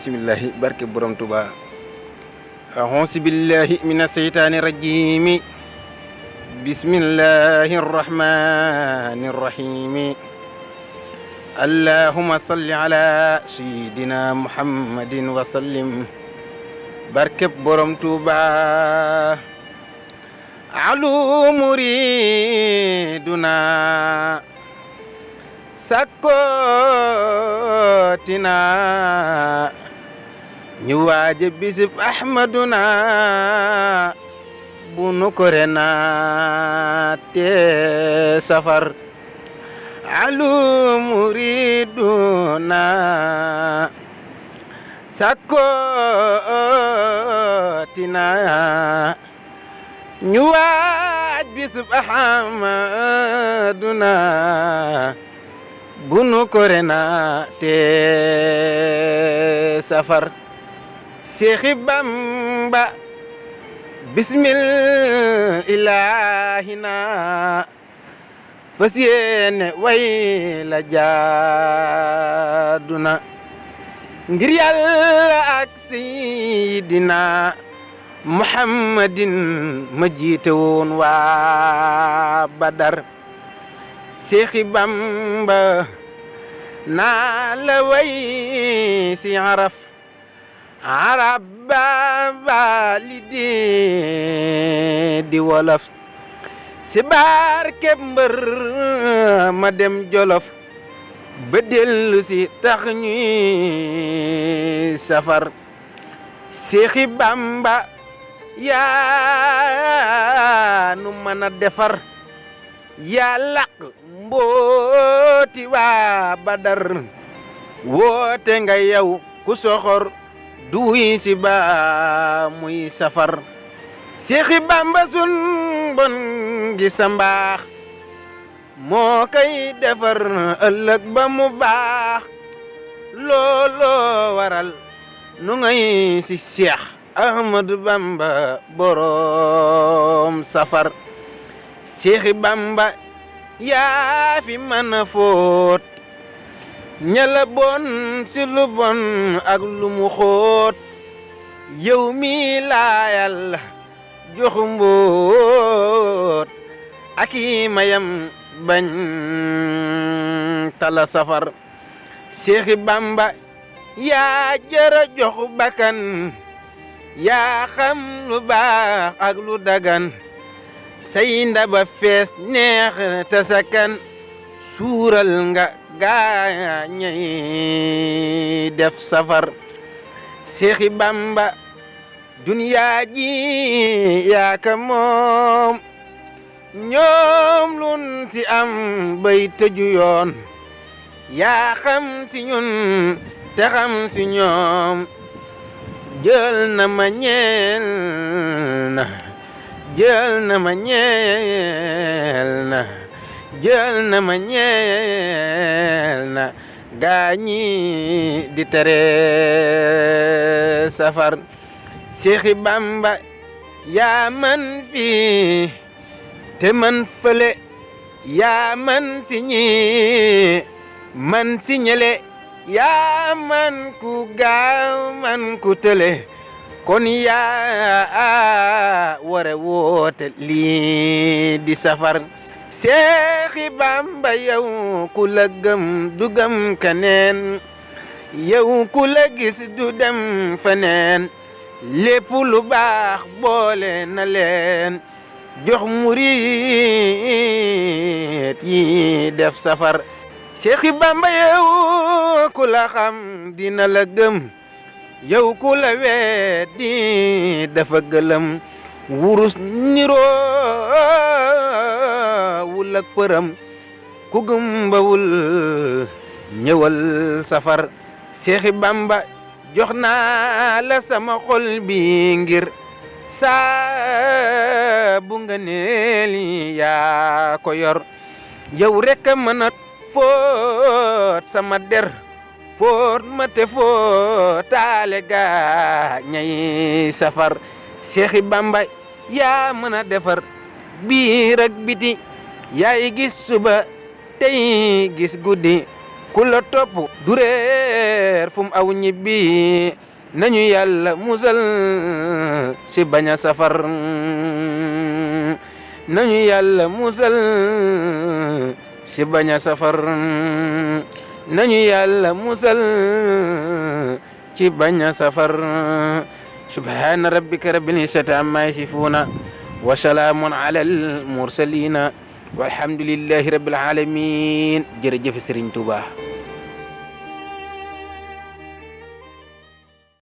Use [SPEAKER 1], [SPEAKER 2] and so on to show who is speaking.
[SPEAKER 1] bismillahi barke borom Tuuba a'uuzu billahi mina seytaani rajiimi bismillahi rahmaani rahiimi allahumma salli ala sayyidina muhammadin wa sallim barke borom Tuuba alu muriduna sakkotina ñu waaje bisib ahmaduna bunu korena te safar alu muriduna sakkotina ñu waaj bisib ahmaduna bunu korena te safar Seexi Bamba bismillahina fas yéene way la jaaduna ngir Yàlla ak Seydina Muhammadin ma jiite woon waa Badar Seexi Bamba naa la way si araf baba li di wolof si barke mbër ma dem Jolof ba dellu si tax ñuy safar Seexi Bamba yaa nu mën a defar yaa laq mbooti waa Badar woote nga yow ku soxor duy si ba muy safar Seexi Bamba sun bon gi sa mbaax moo koy defar ëllëg ba mu baax looloo waral nu ngay si Seex Ahmadu Bamba borom safar Seexi Bamba yaa fi mën a fóot ñala bon si lu bon ak lu mu xóot yow mi laa Yàlla jox mbóot ak i mayam bañ tala safar Seexi Bamba yaa jara jox bakkan yaa xam lu baax ak lu dagan say ndaba fees neex te sakan suural nga gaa ñay def safar Seexi Bamba duniyaa ji yaa ka moom ñoom lun si am bay tëju yoon yaa xam si ñun te xam si ñoom jël na ma ñeel na jël na ma ñeel na jël na ma ñeel na gaañi di tere safar Seexi Bamba yaa man fii te man fële yaa man si ñi man si ñele yaa man ku gaaw man ku tële kon yaa wara woote lii di safar Seexi Bamba yow ku la gëm du gëm keneen yow ku la gis du dem feneen lépp lu baax boole na leen jox murit yi def safar Seexi Bamba yow ku la xam dina la gëm yow ku la weddi dafa gëlëm wurus niroo wul ak përëm ku gëmbawul ñëwal safar Seexi Bamba jox naa la sama xol bi ngir saa bu nga neeli yaa ko yor yow rek a mën a foot sama der foot ma te footaale gaa ñay safar Seexi Bamba yaa mën a defar biir ak biti yaay gis suba tey gis guddi ku la topp du réer fu mu aw ñibbi nañu yàlla musal si bañ a safar nañu yàlla musal si bañ a safar nañu yàlla musal ci bañ a safar subhana rabbika rabbil izzati amma yasifuna wa salaamun ala al mursalina walhamdulillahi rabbil alamin jërëjëf Serigne Touba